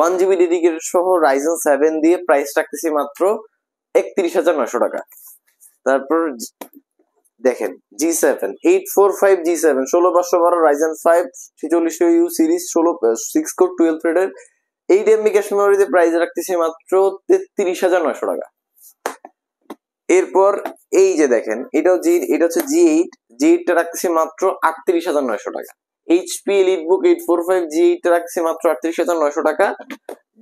1 GB dedicated সহ Ryzen 7 দিয়ে price রাখতেছি মাত্র 31,900 টাকা। তারপর দেখেন G7 845 G7 16512 Ryzen 5 4600U series 6 core 12 থ্রেডের 8 MB ক্যাশ মেমোরিতে প্রাইস রাখতেছি মাত্র 33,900 টাকা। এরপর এই যে দেখেন এটা হচ্ছে G8 টা রাখতেছি মাত্র 38,900 টাকা। HP EliteBook 845 G8 টা রাখতেছি মাত্র 38,900 টাকা।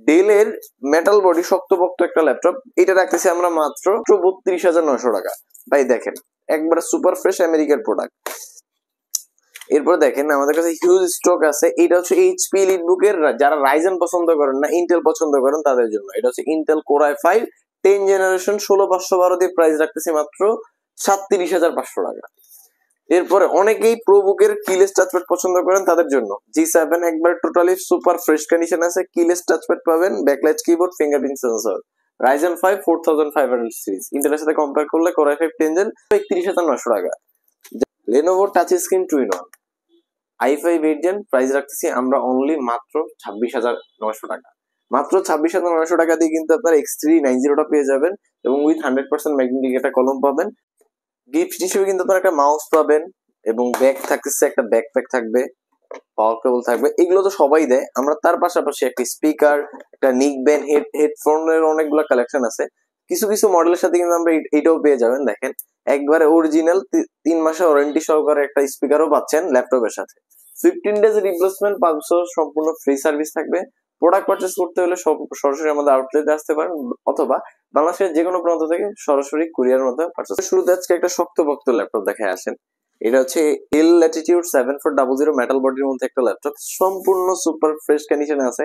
ডেল এর মেটাল বডি শক্তপোক্ত একটা ল্যাপটপ, এটা রাখতেছি আমরা মাত্র 32,900 টাকা। ভাই দেখেন একবার সুপার ফ্রেশ আমেরিকার প্রোডাক্ট। এরপর দেখেন আমাদের কাছে হিউজ স্টক আছে। এটা হচ্ছে HP EliteBook এর যারা রাইজেন পছন্দ করেন না ইন্টেল পছন্দ করেন তাদের জন্য। এটা হচ্ছে ইন্টেল কোর i5 10 জেনারেশন 16512 দিয়ে প্রাইস রাখতেছি মাত্র 37,500 টাকা। এরপরে অনেকেই প্রোবুকের কিলেস টাচপ্যাড পছন্দ করেন তাদের জন্য G7 একবার টোটালি সুপার ফ্রেশ কন্ডিশন আছে, কিলেস টাচপ্যাড পাবেন, backlight keyboard, fingerprint sensor, Ryzen 5 4500 series. ইন্টেলের সাথে কম্পেয়ার করলে কোর i5 10 জেন 31,900 টাকা। Lenovo touch screen 2-in-1 i5 8 gen price রাখতেছি আমরা অনলি মাত্র 26,900 টাকা। মাত্র 26,900 টাকা দিয়ে কিন্তু আপনারা X390 টা পেয়ে যাবেন এবং উইথ 100% ম্যাগনেটিক একটা কলম পাবেন। গিফট হিসেবে কিন্তু আপনারা একটা মাউস পাবেন এবং ব্যাগ থাকতেছে, একটা ব্যাকপ্যাক থাকবে, পাওয়ার কেবল থাকবে, এগুলো তো সবাই দেয়। আমরা তার পাশাপাশি একটা স্পিকার, একটা নিক ব্যান্ড, হেডফোনের অনেকগুলো কালেকশন আছে। কিছু কিছু মডেলের সাথে কিন্তু আমরা এটাও পেয়ে যাবেন। দেখেন একবারে অরিজিনাল 3 মাসের ওয়ারেন্টি সহকারে একটা স্পিকারও পাচ্ছেন ল্যাপটপের সাথে। 15 ডেজ রিপ্লেসমেন্ট 500 সম্পূর্ণ ফ্রি সার্ভিস থাকবে। প্রোডাক্ট পারচেস করতে হলে সরাসরি আমাদের আউটলেটে আসতে পারেন অথবা বাংলাদেশের যে কোনো প্রান্ত থেকে সরাসরি কুরিয়ার মাধ্যমে পারচেস। শুরুতে আজকে একটা শক্তপোক্ত ল্যাপটপ দেখায় আসেন। এটা হচ্ছে L Latitude 7400 মেটাল বডির মধ্যে একটা ল্যাপটপ, সম্পূর্ণ সুপার ফ্রেশ কন্ডিশনে আছে,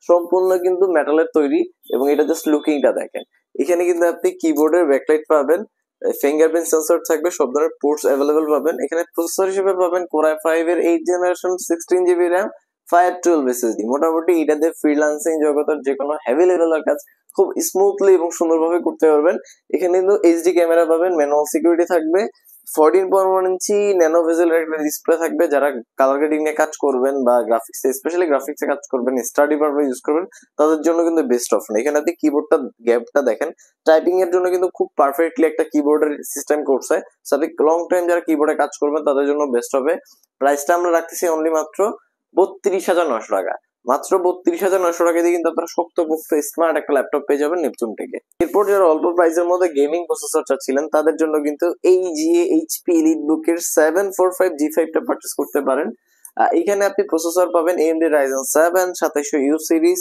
সম্পূর্ণ কিন্তু মেটালের তৈরি এবং এটা জাস্ট লুকিংটা দেখেন। এখানে কিন্তু আপনি কিবোর্ডের ব্যাকলাইট পাবেন, ফিঙ্গারপ্রিন্ট সেন্সর থাকবে, সব ধরনের পোর্টস অ্যাভেলেবল পাবেন। এখানে প্রসেসর হিসেবে পাবেন কোর i5 এর 8 জেনারেশন 16GB RAM 512 SSD। মোটামুটি এটা দিয়ে ফ্রিল্যান্সিং জগতের যে কোনো হেভি লেভেলের কাজ খুব স্মুথলি এবং সুন্দরভাবে করতে পারবেন। এখানে কিন্তু HD ক্যামেরা পাবেন, ম্যানুয়াল সিকিউরিটি থাকবে, 14.1 ইঞ্চি ন্যানো ভেজেলের একটা ডিসপ্লে থাকবে। যারা কালার গ্রেডিং নিয়ে কাজ করবেন বা গ্রাফিক্স স্পেশালি গ্রাফিক্সে কাজ করবেন, স্টাডি পারপাস ইউজ করবেন, তাদের জন্য কিন্তু বেস্ট অপশন। এখানে আপনি কিবোর্ডটা গ্যাপটা দেখেন, টাইপিং এর জন্য কিন্তু খুব পারফেক্টলি একটা কিবোর্ডের সিস্টেম করছে। সো আপনি লং টাইম যারা কিবোর্ডে কাজ করবেন তাদের জন্য বেস্ট হবে। প্রাইসটা আমরা রাখতেছি অনলি মাত্র 32,900 টাকা। মাত্র 32,900 টাকা দিয়ে কিন্তু আপনারা শক্তপোক্ত স্মার্ট একটা ল্যাপটপ পেয়ে যাবেন নেপচুন থেকে। এরপর যারা অল্প প্রাইসের মধ্যে গেমিং প্রসেসর চাচ্ছিলেন তাদের জন্য কিন্তু এই HP EliteBook এর 745 G5 টা পারচেস করতে পারেন। এখানে আপনি প্রসেসর পাবেন AMD Ryzen 7 2700U series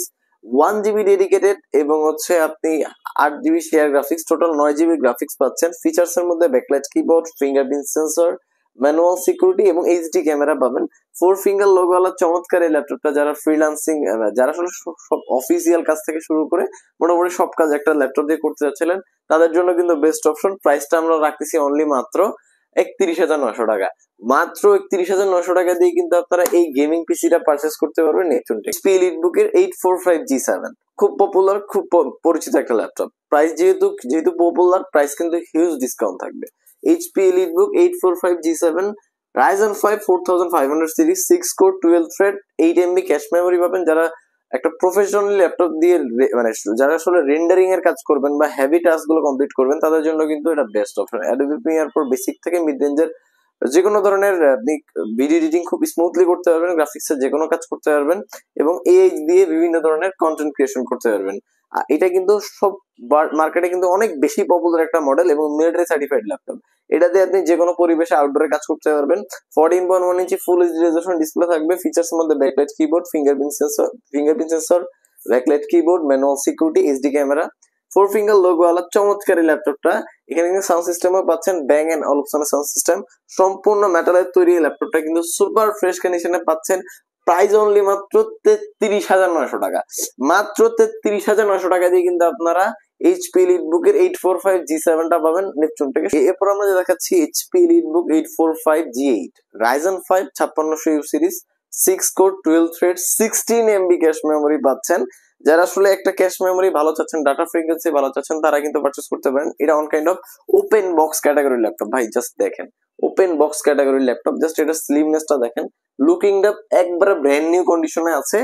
1GB dedicated এবং হচ্ছে আপনি 8GB share graphics, total 9GB graphics পাচ্ছেন। ফিচার্স এর মধ্যে backlight keyboard, fingerprint sensor, manual security এবং HD ক্যামেরা পাবেন। 4 ফিঙ্গার লোগো ওয়ালা চমৎকার এই ল্যাপটপটা যারা ফ্রিল্যান্সিং, যারা আসলে সব অফিসিয়াল কাজ থেকে শুরু করে মোটামুটি সব কাজ একটা ল্যাপটপ দিয়ে করতে যাচ্ছিলেন তাদের জন্য কিন্তু বেস্ট অপশন। প্রাইসটা আমরা রাখতেছি অনলি মাত্র 31,900 টাকা। মাত্র 31,900 টাকা দিয়ে কিন্তু আপনারা এই গেমিং পিসিটা পারচেস করতে পারবেন নেপচুন থেকে। HP EliteBook এর 845 G7 খুব পপুলার, খুব পরিচিত একটা ল্যাপটপ। প্রাইস যেহেতু পপুলার, প্রাইস কিন্তু হিউজ ডিসকাউন্ট থাকবে। HP EliteBook 845 G7 Ryzen 5 4500 series 6 core 12 thread 8 MB cache memory পাবেন। যারা একটা প্রফেশনাল ল্যাপটপ দিয়ে মানে যারা আসলে রেন্ডারিং এর কাজ করবেন বা হেভি টাস্ক গুলো কমপ্লিট করবেন তাদের জন্য কিন্তু এটা best option. Adobe Premiere Pro basic থেকে মিড রেঞ্জের যে কোনো ধরনের আপনি ভিডিও এডিটিং খুব স্মুথলি করতে পারবেন, গ্রাফিক্সের যে কোনো কাজ করতে পারবেন এবং AI দিয়ে বিভিন্ন ধরনের কন্টেন্ট ক্রিয়েশন করতে পারবেন। এটা কিন্তু সব মার্কেটে কিন্তু অনেক বেশি পপুলার একটা মডেল এবং মিলিটারি সার্টিফাইড ল্যাপটপ। এটা দিয়ে আপনি যে কোনো পরিবেশে আউটডোরে কাজ করতে পারবেন। 14.1 ইঞ্চি ফুল এইচডি রেজোলিউশন ডিসপ্লে থাকবে। ফিচার্স এর মধ্যে backlight keyboard, fingerprint sensor, backlight keyboard, manual security, HD camera, 4 finger logo ওয়ালা চমৎকার এই ল্যাপটপটা। এখানে কিন্তু সাউন্ড সিস্টেমও পাচ্ছেন ব্যাং এন্ড অলপসন সাউন্ড সিস্টেম, সম্পূর্ণ মেটালের তৈরি ল্যাপটপটা কিন্তু সুপার ফ্রেশ কন্ডিশনে পাচ্ছেন। প্রাইস অনলি মাত্র 33,900 টাকা। মাত্র 33,900 টাকা দিয়ে কিন্তু আপনারা HP EliteBook এর 845 G7 টা পাবেন নেপচুন থেকে। এরপর আমরা দেখাচ্ছি HP EliteBook 845 G8 Ryzen 5 5600U series 6 core 12 thread 16 MB cache memory পাচ্ছেন। যারা আসলে একটা ক্যাশ মেমোরি ভালো চাচ্ছেন, ডাটা ফ্রিকোয়েন্সি ভালো চাচ্ছেন, তারা কিন্তু পারচেস করতে পারেন। এটা on kind of open box category laptop. ভাই জাস্ট দেখেন, open box category laptop, just এটা স্লিমনেসটা দেখেন, লুকিংটা একবারে ব্র্যান্ড নিউ কন্ডিশনে আছে।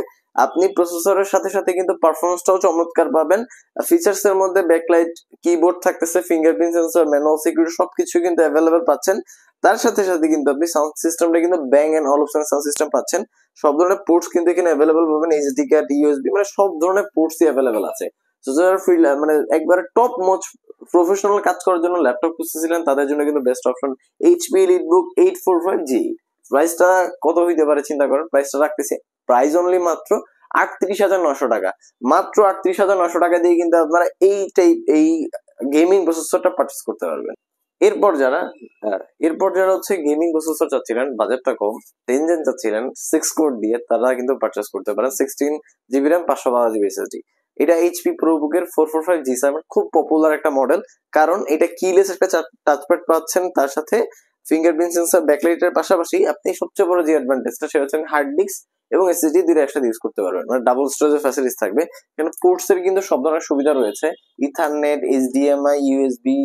আপনি প্রসেসরের সাথে সাথে কিন্তু পারফরমেন্সটাও চমৎকার পাবেন। ফিচার্স এর মধ্যে ব্যাকলাইট, কিবোর্ড থাকতেছে, ফিঙ্গারপ্রিন্ট সেন্সর, ম্যানুয়াল সিকিউরিটি সবকিছু কিন্তু অ্যাভেলেবেল পাচ্ছেন। তার সাথে সাথে কিন্তু আপনি সাউন্ড সিস্টেমটা কিন্তু ব্যাং এন্ড অলপশন সাউন্ড সিস্টেম পাচ্ছেন। সব ধরনের পোর্টস কিন্তু এখানে অ্যাভেলেবেল পাবেন, এইচডি কার্ড, ইউএসবি, মানে সব ধরনের পোর্টসই অ্যাভেলেবেল আছে। তো যারা মানে একবারে টপ মোচ প্রফেশনাল কাজ করার জন্য ল্যাপটপ খুঁজতেছিলেন তাদের জন্য কিন্তু best option HP EliteBook 845G। প্রাইসটা কত হইতে পারে চিন্তা করেন, প্রাইসটা রাখতেছে প্রাইস অনলি মাত্র 38,900 টাকা। মাত্র 38,900 টাকা দিয়ে কিন্তু আপনারা এই গেমিং প্রসেসরটা পারচেস করতে পারবেন। এরপর যারা হচ্ছে গেমিং প্রসেসর চাচ্ছিলেন, বাজেটটা কম, 10 জেন চাচ্ছিলেন 6 কোর দিয়ে, তারা কিন্তু পারচেস করতে পারেন 16GB RAM 512GB SSD। এটা এইচপি প্রোবুকের 445G7, খুব পপুলার একটা মডেল, কারণ এটা কিলেস একটা টাচপ্যাড পাচ্ছেন, তার সাথে ফিঙ্গারপ্রিন্ট সেন্সর, ব্যাকলাইটের পাশাপাশি আপনি সবচেয়ে বড় যে অ্যাডভান্টেজটা সেটা হচ্ছে হার্ড ডিস্ক এবং এসএসডি দুইটা একসাথে ইউজ করতে পারবেন, মানে ডাবল স্টোরেজের ফ্যাসিলিটিস থাকবে। এখানে পোর্টস এর কিন্তু সব ধরনের সুবিধা রয়েছে, ethernet, HDMI, USB,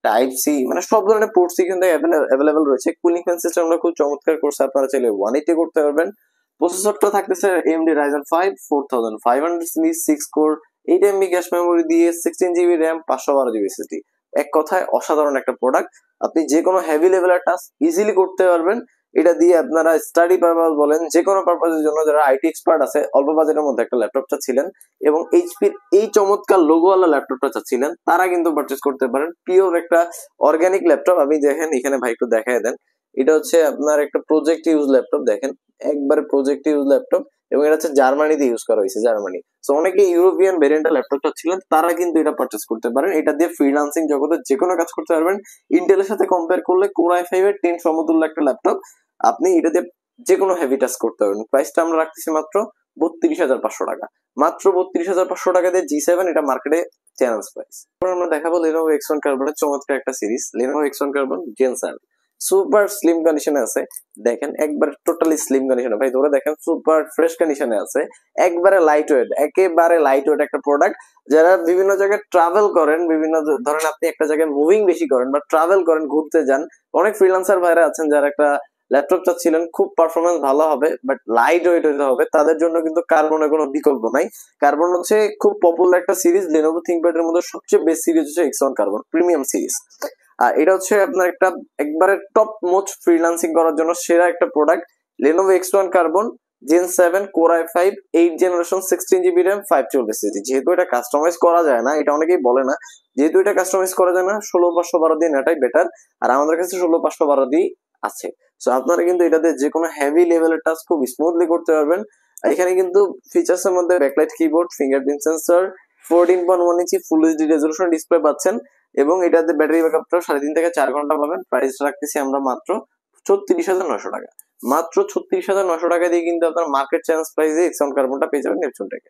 type C, মানে সব ধরনের পোর্টসই কিন্তু অ্যাভেলেবেল রয়েছে। কুলিং ফ্যান সিস্টেমটা খুব চমৎকার করছে, আপনারা চাইলে 180 করতে পারবেন। প্রসেসরটা থাকতেছে AMD Ryzen 5 4500 series 6 core, 8 MB cache memory দিয়ে, 16GB RAM 512GB SSD। এক কথায় অসাধারণ একটা প্রোডাক্ট। আপনি যে কোনো হেভি লেভেলের টাস্ক ইজিলি করতে পারবেন এটা দিয়ে। আপনারা স্টাডি পারপাস বলেন, যে কোনো পারপাসের জন্য যারা আইটি এক্সপার্ট আছে, অল্প বাজেটের মধ্যে একটা ল্যাপটপ চাচ্ছিলেন এবং এইচপির এই চমৎকার লোগোওয়ালা ল্যাপটপটা চাচ্ছিলেন, তারা কিন্তু পারচেস করতে পারেন। পিওর একটা অর্গানিক ল্যাপটপ। আপনি দেখেন এখানে, ভাই একটু দেখায় দেন, এটা হচ্ছে আপনার একটা প্রজেক্ট ইউজ ল্যাপটপ, দেখেন একবারে প্রজেক্ট ইউজ ল্যাপটপ, এবং এটা হচ্ছে জার্মানিতে ইউজ করা হয়েছে, জার্মানি। সো অনেকে ইউরোপিয়ান ভেরিয়েন্টের ল্যাপটপটা ছিলেন, তারা কিন্তু এটা পারচেস করতে পারেন। এটা দিয়ে ফ্রিল্যান্সিং জগতে যে কোনো কাজ করতে পারবেন। ইন্টেলের সাথে কম্পেয়ার করলে কোর i5 এর 10 সমতুল্য একটা ল্যাপটপ, আপনি এটা দিয়ে যে কোনো হেভি টাস্ক করতে পারবেন। প্রাইসটা আমরা রাখতেছি মাত্র 32,500 টাকা। মাত্র 32,500 টাকা দিয়ে G7, এটা মার্কেটে চ্যালেঞ্জ প্রাইস। আমরা দেখাবো Lenovo X1 Carbon এর চমৎকার একটা series, Lenovo X1 Carbon Gen 7। Super slim কন্ডিশনে আছে, দেখেন একবার টোটালি স্লিম কন্ডিশনে, ভাই ধরে দেখেন সুপার ফ্রেশ কন্ডিশনে আছে, একবারে লাইট ওয়েট, একেবারে লাইট ওয়েট একটা প্রোডাক্ট। যারা বিভিন্ন জায়গায় ট্রাভেল করেন, বিভিন্ন ধরেন আপনি একটা জায়গায় মুভিং বেশি করেন বা ট্রাভেল করেন, ঘুরতে যান, অনেক ফ্রিল্যান্সার ভাইরা আছেন যারা একটা ল্যাপটপ চাচ্ছিলেন খুব পারফরমেন্স ভালো হবে বাট লাইট ওয়েট হতে হবে, তাদের জন্য কিন্তু কার্বনের কোনো বিকল্প নাই। কার্বন হচ্ছে খুব পপুলার একটা সিরিজ, Lenovo ThinkPad এর মধ্যে সবচেয়ে বেস্ট সিরিজ হচ্ছে X1 Carbon প্রিমিয়াম সিরিজ। আর এটা হচ্ছে আপনার একটা একবারে টপ মোচ ফ্রিল্যান্সিং করার জন্য সেরা একটা product, Lenovo X1 Carbon Gen 7 Core i5 8 generation 16GB RAM 512 SSD। যেহেতু এটা কাস্টমাইজ করা যায় না, এটা অনেকেই বলে না, যেহেতু এটা কাস্টমাইজ করা যায় না, 16512 দিয়ে নেটাই বেটার, আর আমাদের কাছে 16512 দিয়ে আছে। সো আপনারা কিন্তু এটাতে যে কোনো হেভি লেভেলের টাস্ক খুব স্মুথলি করতে পারবেন। এখানে কিন্তু ফিচার্স এর মধ্যে ব্যাকলাইট কিবোর্ড, ফিঙ্গারপ্রিন্ট সেন্সর, 14.1 ইঞ্চি ফুল এইচডি রেজলিউশন ডিসপ্লে পাচ্ছেন এবং এটাতে ব্যাটারি ব্যাকআপটা 3.5 থেকে 4 ঘন্টা পাবেন। প্রাইস রাখতেছি আমরা মাত্র 36,900 টাকা। মাত্র 36,900 টাকা দিয়ে কিন্তু আপনার মার্কেট চ্যালেঞ্জ প্রাইসে X1 Carbonটা পেয়ে যাবেন নেপচুন থেকে।